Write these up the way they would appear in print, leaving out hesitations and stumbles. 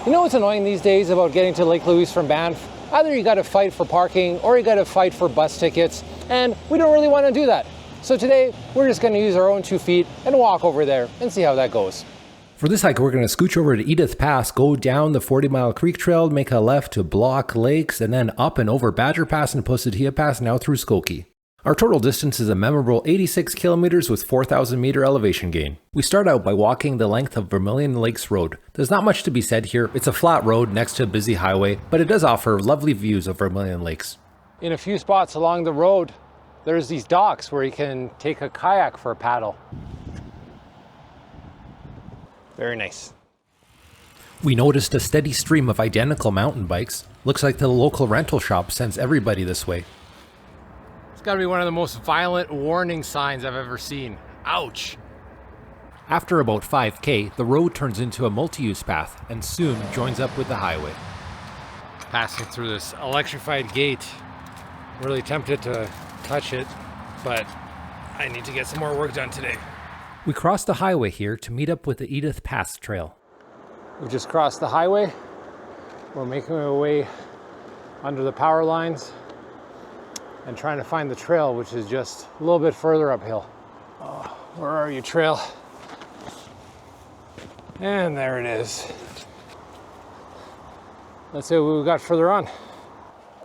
You know what's annoying these days about getting to Lake Louise from Banff? Either you gotta fight for parking or you gotta fight for bus tickets, and we don't really want to do that. So today, we're just gonna use our own 2 feet and walk over there and see how that goes. For this hike, we're going to scooch over to Edith Pass, go down the 40-mile creek trail, make a left to Block Lakes, and then up and over Badger Pass and Pulsatilla Pass, now through Skoki. Our total distance is a memorable 86 kilometers with 4,000 meter elevation gain. We start out by walking the length of Vermilion Lakes Road. There's not much to be said here. It's a flat road next to a busy highway, but it does offer lovely views of Vermilion Lakes. In a few spots along the road, there's these docks where you can take a kayak for a paddle. Very nice. We noticed a steady stream of identical mountain bikes. Looks like the local rental shop sends everybody this way. It's gotta be one of the most violent warning signs I've ever seen. Ouch! After about 5K, the road turns into a multi-use path and soon joins up with the highway. Passing through this electrified gate. I'm really tempted to touch it, but I need to get some more work done today. We cross the highway here to meet up with the Edith Path trail. We've just crossed the highway. We're making our way under the power lines and trying to find the trail, which is just a little bit further uphill. Oh, where are you, trail? And there it is. Let's see what we got further on.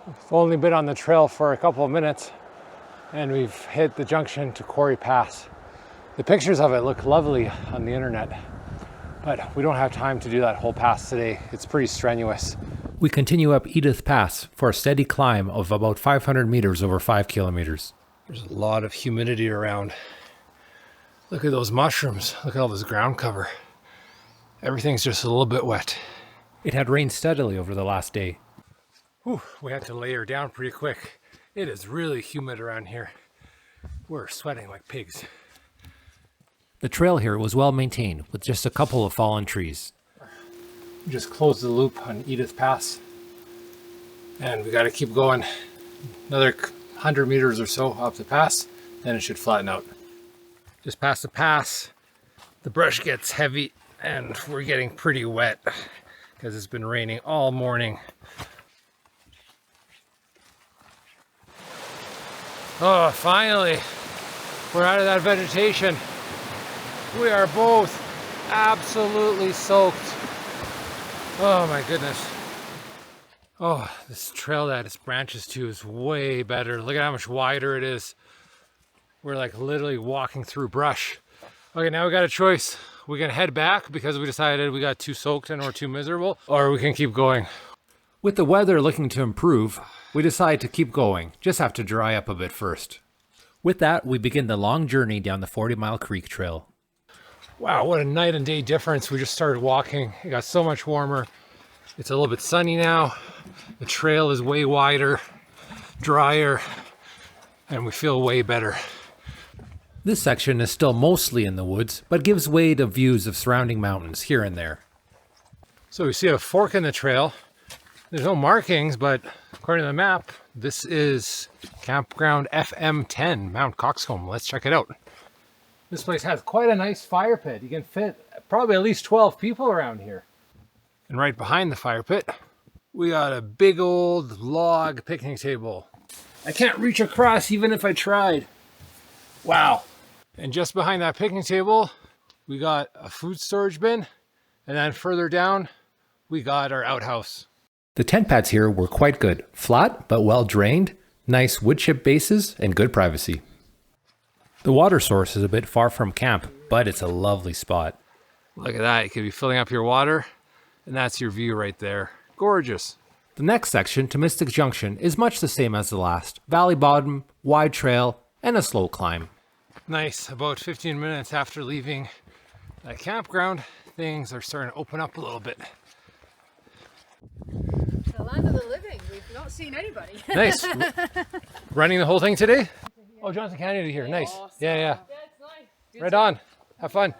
We've only been on the trail for a couple of minutes and we've hit the junction to Quarry Pass. The pictures of it look lovely on the internet, but we don't have time to do that whole pass today. It's pretty strenuous. We continue up Edith Pass for a steady climb of about 500 meters over 5 kilometers. There's a lot of humidity around. Look at those mushrooms. Look at all this ground cover. Everything's just a little bit wet. It had rained steadily over the last day. Whew, we had to layer down pretty quick. It is really humid around here. We're sweating like pigs. The trail here was well maintained with just a couple of fallen trees. We just closed the loop on Edith Pass and we got to keep going another 100 meters or so up the pass, then it should flatten out. Just past the pass, the brush gets heavy and we're getting pretty wet because it's been raining all morning. Oh, finally, we're out of that vegetation. We are both absolutely soaked. Oh my goodness. Oh, this trail that it branches to is way better. Look at how much wider it is. We're like literally walking through brush. Okay, now we got a choice. We can head back because we decided we got too soaked and we're too miserable, or we can keep going. With the weather looking to improve, we decide to keep going. Just have to dry up a bit first. With that, we begin the long journey down the 40-mile creek trail. Wow, what a night and day difference. We just started walking. It got so much warmer. It's a little bit sunny now. The trail is way wider, drier, and we feel way better. This section is still mostly in the woods, but gives way to views of surrounding mountains here and there. So we see a fork in the trail. There's no markings, but according to the map, this is Campground FM10, Mount Coxcomb. Let's check it out. This place has quite a nice fire pit. You can fit probably at least 12 people around here. And right behind the fire pit, we got a big old log picnic table. I can't reach across even if I tried. Wow. And just behind that picnic table, we got a food storage bin. And then further down, we got our outhouse. The tent pads here were quite good. Flat, but well drained, nice wood chip bases, and good privacy. The water source is a bit far from camp, but it's a lovely spot. Look at that, you could be filling up your water, and that's your view right there. Gorgeous. The next section to Mystic Junction is much the same as the last. Valley bottom, wide trail, and a slow climb. Nice, about 15 minutes after leaving that campground, things are starting to open up a little bit. The land of the living, we've not seen anybody. Nice. Running the whole thing today? Oh, Johnson Canada here, nice. Awesome. Yeah. That's nice. Right on, have fun.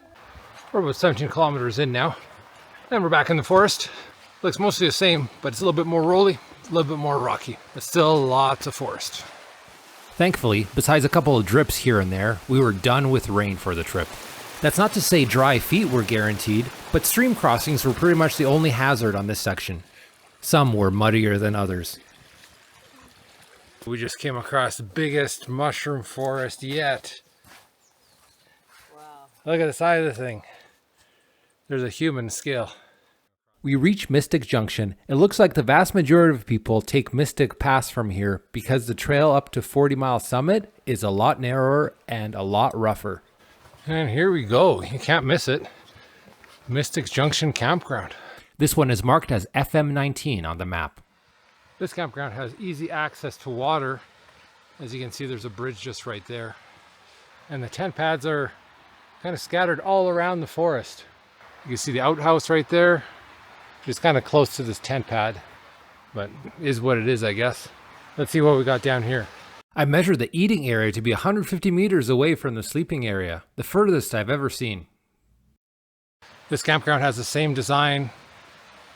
We're about 17 kilometers in now, and we're back in the forest. Looks mostly the same, but it's a little bit more rolly, a little bit more rocky, but still lots of forest. Thankfully, besides a couple of drips here and there, we were done with rain for the trip. That's not to say dry feet were guaranteed, but stream crossings were pretty much the only hazard on this section. Some were muddier than others. We just came across the biggest mushroom forest yet. Wow. Look at the side of the thing. There's a human scale. We reach Mystic Junction. It looks like the vast majority of people take Mystic Pass from here because the trail up to 40 Mile Summit is a lot narrower and a lot rougher. And here we go. You can't miss it. Mystic Junction Campground. This one is marked as FM19 on the map. This campground has easy access to water. As you can see, there's a bridge just right there. And the tent pads are kind of scattered all around the forest. You can see the outhouse right there. It's kind of close to this tent pad, but is what it is, I guess. Let's see what we got down here. I measured the eating area to be 150 meters away from the sleeping area, the furthest I've ever seen. This campground has the same design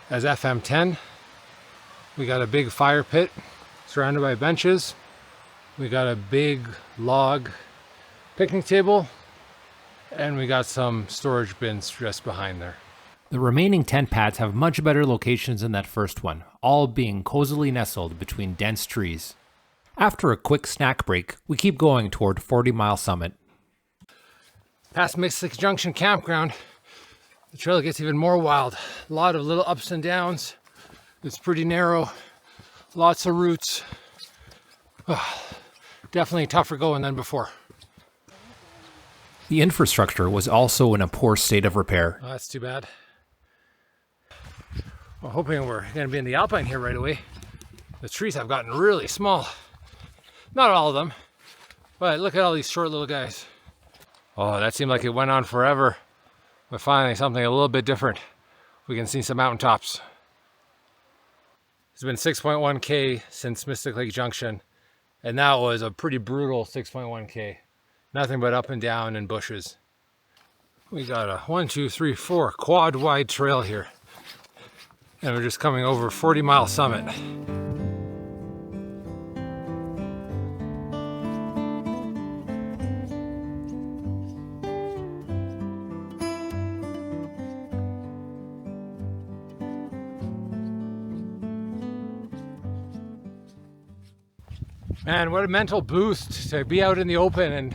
as FM10. We got a big fire pit surrounded by benches. We got a big log picnic table, and we got some storage bins just behind there. The remaining tent pads have much better locations than that first one, all being cozily nestled between dense trees. After a quick snack break, we keep going toward 40 Mile Summit. Past Mystic Junction Campground, the trail gets even more wild. A lot of little ups and downs. It's pretty narrow, lots of roots. Definitely tougher going than before. The infrastructure was also in a poor state of repair. Oh, that's too bad. I'm hoping we're going to be in the alpine here right away. The trees have gotten really small. Not all of them, but look at all these short little guys. Oh, that seemed like it went on forever. But finally, something a little bit different. We can see some mountaintops. It's been 6.1K since Mystic Lake Junction, and that was a pretty brutal 6.1K. Nothing but up and down and bushes. We got a 1, 2, 3, 4 quad wide trail here. And we're just coming over 40 Mile Summit. Man, what a mental boost to be out in the open and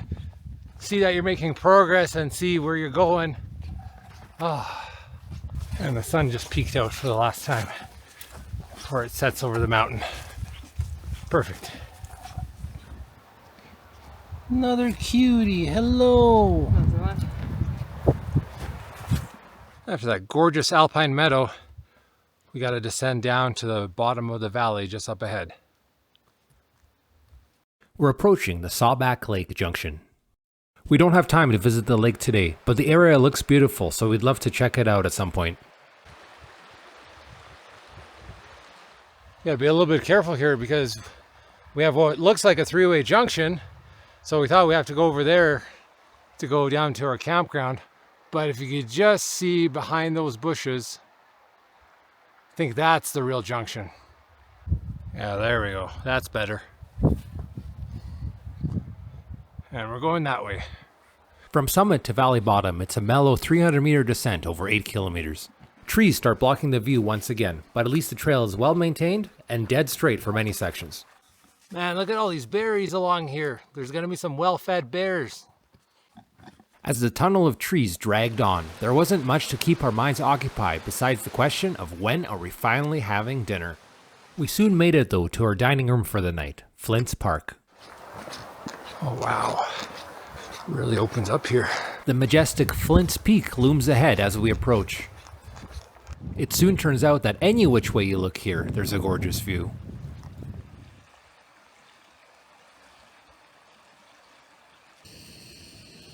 see that you're making progress and see where you're going. Oh, and the sun just peeked out for the last time before it sets over the mountain. Perfect. Another cutie, hello. After that gorgeous alpine meadow, we got to descend down to the bottom of the valley just up ahead. We're approaching the Sawback Lake Junction. We don't have time to visit the lake today, but the area looks beautiful, so we'd love to check it out at some point. You gotta be a little bit careful here because we have what looks like a three-way junction, so we thought we have to go over there to go down to our campground. But if you could just see behind those bushes, I think that's the real junction. Yeah, there we go. That's better. And we're going that way. From summit to valley bottom, it's a mellow 300-meter descent over 8 kilometers. Trees start blocking the view once again, but at least the trail is well maintained and dead straight for many sections. Man, look at all these berries along here. There's gonna be some well-fed bears. As the tunnel of trees dragged on, there wasn't much to keep our minds occupied besides the question of when are we finally having dinner. We soon made it though to our dining room for the night, Flint's Park. Oh wow, really opens up here. The majestic Flint's Peak looms ahead as we approach. It soon turns out that any which way you look here, there's a gorgeous view.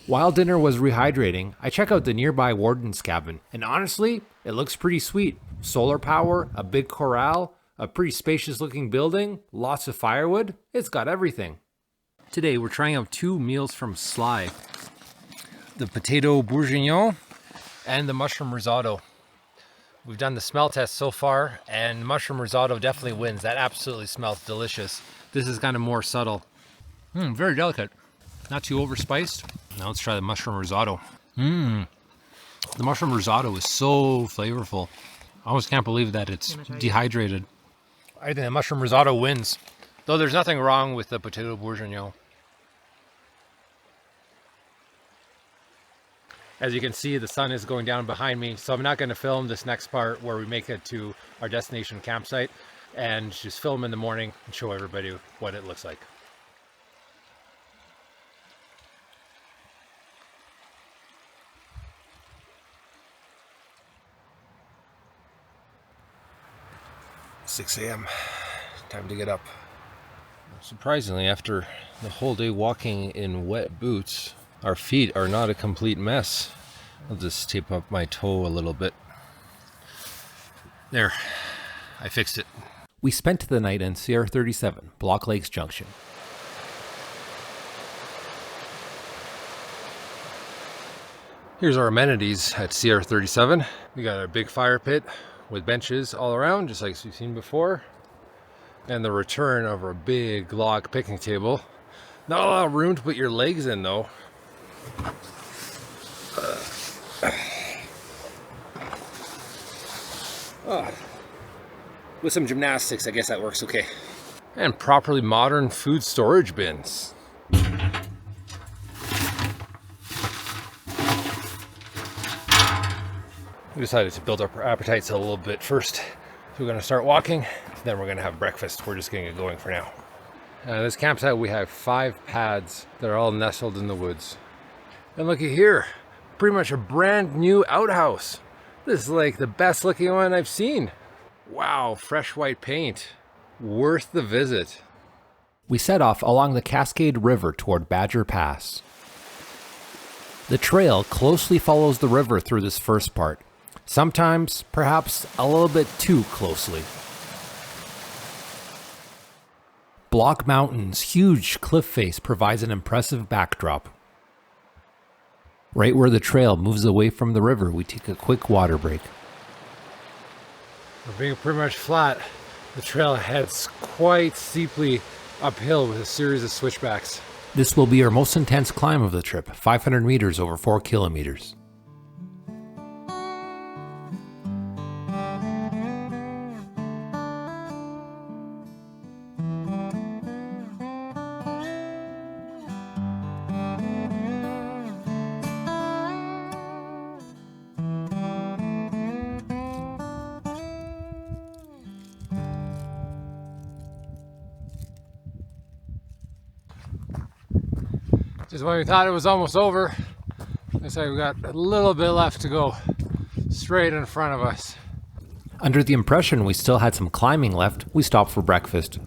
While dinner was rehydrating, I check out the nearby warden's cabin, and honestly, it looks pretty sweet. Solar power, a big corral, a pretty spacious looking building, lots of firewood, it's got everything. Today we're trying out 2 meals from Sly. The potato bourguignon and the mushroom risotto. We've done the smell test so far, and mushroom risotto definitely wins. That absolutely smells delicious. This is kind of more subtle. Very delicate. Not too overspiced. Now let's try the mushroom risotto. The mushroom risotto is so flavorful. I almost can't believe that it's dehydrated. I think the mushroom risotto wins. Though there's nothing wrong with the potato bourguignon. As you can see, the sun is going down behind me, so I'm not going to film this next part where we make it to our destination campsite and just film in the morning and show everybody what it looks like. $6 a.m. Time to get up. Surprisingly, after the whole day walking in wet boots, our feet are not a complete mess. I'll just tape up my toe a little bit. There, I fixed it. We spent the night in Sierra 37, Block Lakes Junction. Here's our amenities at Sierra 37. We got a big fire pit with benches all around, just like we've seen before. And the return of a big log picnic table. Not a lot of room to put your legs in though. With some gymnastics, I guess that works okay. And properly modern food storage bins. We decided to build up our appetites a little bit first. So we're going to start walking, then we're going to have breakfast. We're just getting it going for now. This campsite, we have 5 pads that are all nestled in the woods. And looky here, pretty much a brand new outhouse. This is like the best looking one I've seen. Wow, fresh white paint. Worth the visit. We set off along the Cascade River toward Badger Pass. The trail closely follows the river through this first part. Sometimes, perhaps, a little bit too closely. Block Mountain's huge cliff face provides an impressive backdrop. Right where the trail moves away from the river, we take a quick water break. We're being pretty much flat. The trail heads quite steeply uphill with a series of switchbacks. This will be our most intense climb of the trip, 500 meters over 4 kilometers. Just when we thought it was almost over, looks like we got a little bit left to go, straight in front of us. Under the impression we still had some climbing left, we stopped for breakfast.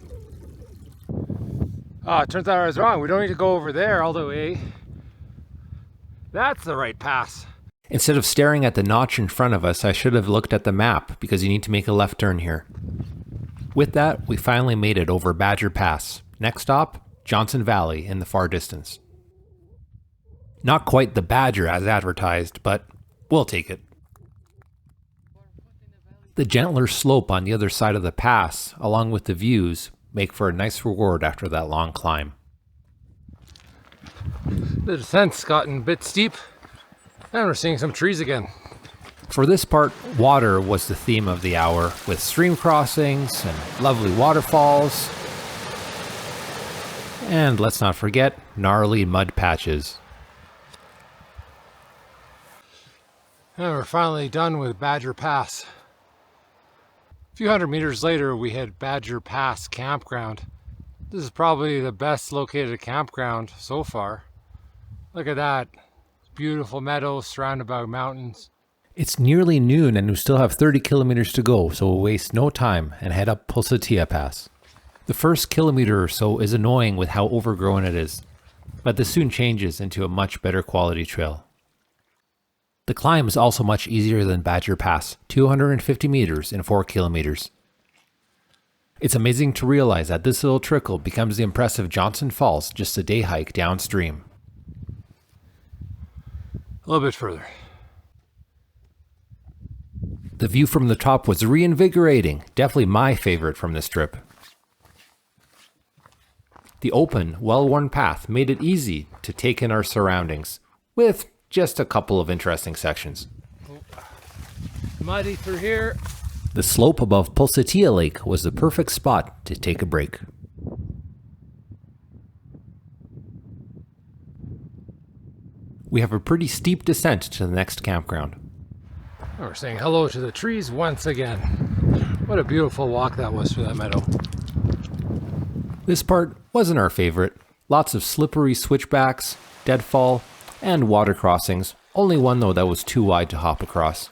It turns out I was wrong. We don't need to go over there all the way. That's the right pass. Instead of staring at the notch in front of us, I should have looked at the map because you need to make a left turn here. With that, we finally made it over Badger Pass. Next stop, Johnson Valley in the far distance. Not quite the Badger as advertised, but we'll take it. The gentler slope on the other side of the pass, along with the views, make for a nice reward after that long climb. The descent's gotten a bit steep, and we're seeing some trees again. For this part, water was the theme of the hour, with stream crossings and lovely waterfalls. And let's not forget, gnarly mud patches. And we're finally done with Badger Pass. A few hundred meters later, we hit Badger Pass campground. This is probably the best located campground so far. Look at that. Beautiful meadows surrounded by mountains. It's nearly noon and we still have 30 kilometers to go, so we'll waste no time and head up Pulsatilla Pass. The first kilometer or so is annoying with how overgrown it is, but this soon changes into a much better quality trail. The climb is also much easier than Badger Pass, 250 meters in 4 kilometers. It's amazing to realize that this little trickle becomes the impressive Johnson Falls just a day hike downstream. A little bit further. The view from the top was reinvigorating, definitely my favorite from this trip. The open, well-worn path made it easy to take in our surroundings, with just a couple of interesting sections. Muddy through here. The slope above Pulsatilla Lake was the perfect spot to take a break. We have a pretty steep descent to the next campground. We're saying hello to the trees once again. What a beautiful walk that was through that meadow. This part wasn't our favorite. Lots of slippery switchbacks, deadfall, and water crossings. Only one though that was too wide to hop across.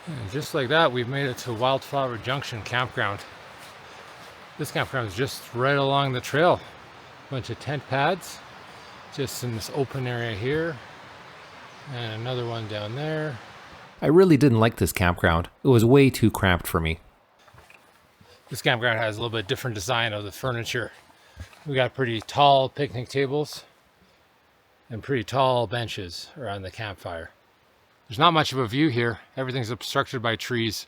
And just like that, we've made it to Wildflower Junction Campground. This campground is just right along the trail. Bunch of tent pads, just in this open area here. And another one down there. I really didn't like this campground. It was way too cramped for me. This campground has a little bit different design of the furniture. We got pretty tall picnic tables and pretty tall benches around the campfire. There's not much of a view here. Everything's obstructed by trees.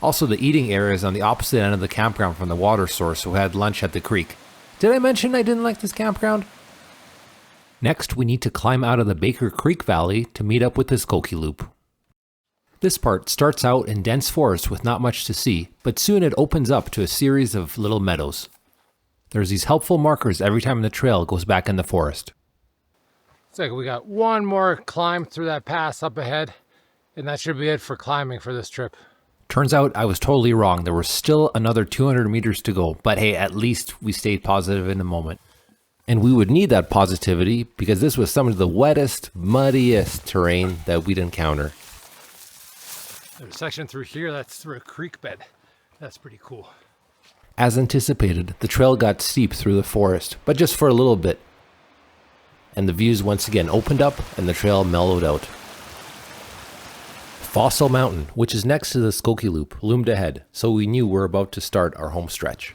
Also, the eating area is on the opposite end of the campground from the water source, so we had lunch at the creek. Did I mention I didn't like this campground? Next, we need to climb out of the Baker Creek Valley to meet up with the Skoki Loop. This part starts out in dense forest with not much to see, but soon it opens up to a series of little meadows. There's these helpful markers every time the trail goes back in the forest. It's like we got one more climb through that pass up ahead, and that should be it for climbing for this trip. Turns out I was totally wrong. There was still another 200 meters to go, but hey, at least we stayed positive in the moment. And we would need that positivity because this was some of the wettest, muddiest terrain that we'd encounter. There's a section through here that's through a creek bed. That's pretty cool. As anticipated, the trail got steep through the forest, but just for a little bit. And the views once again opened up and the trail mellowed out. Fossil Mountain, which is next to the Skoki Loop, loomed ahead, so we knew we're about to start our home stretch.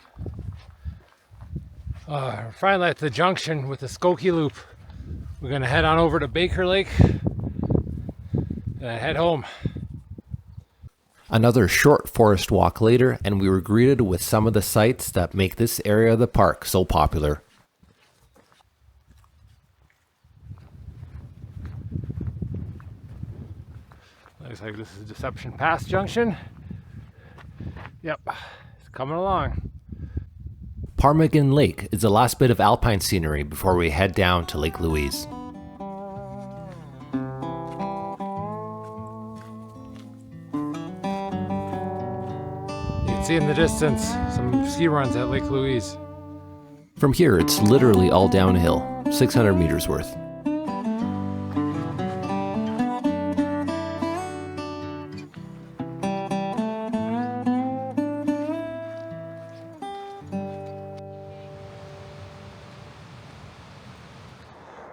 We're finally at the junction with the Skoki Loop. We're gonna head on over to Baker Lake and head home. Another short forest walk later, and we were greeted with some of the sights that make this area of the park so popular. Looks like this is Deception Pass Junction. Yep, it's coming along. Ptarmigan Lake is the last bit of alpine scenery before we head down to Lake Louise. You can see in the distance some ski runs at Lake Louise. From here, it's literally all downhill, 600 meters worth.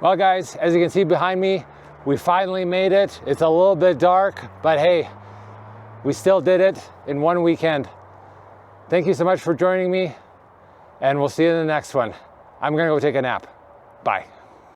Well guys, as you can see behind me, we finally made it. It's a little bit dark, but hey, we still did it in one weekend. Thank you so much for joining me, and we'll see you in the next one. I'm gonna go take a nap. Bye.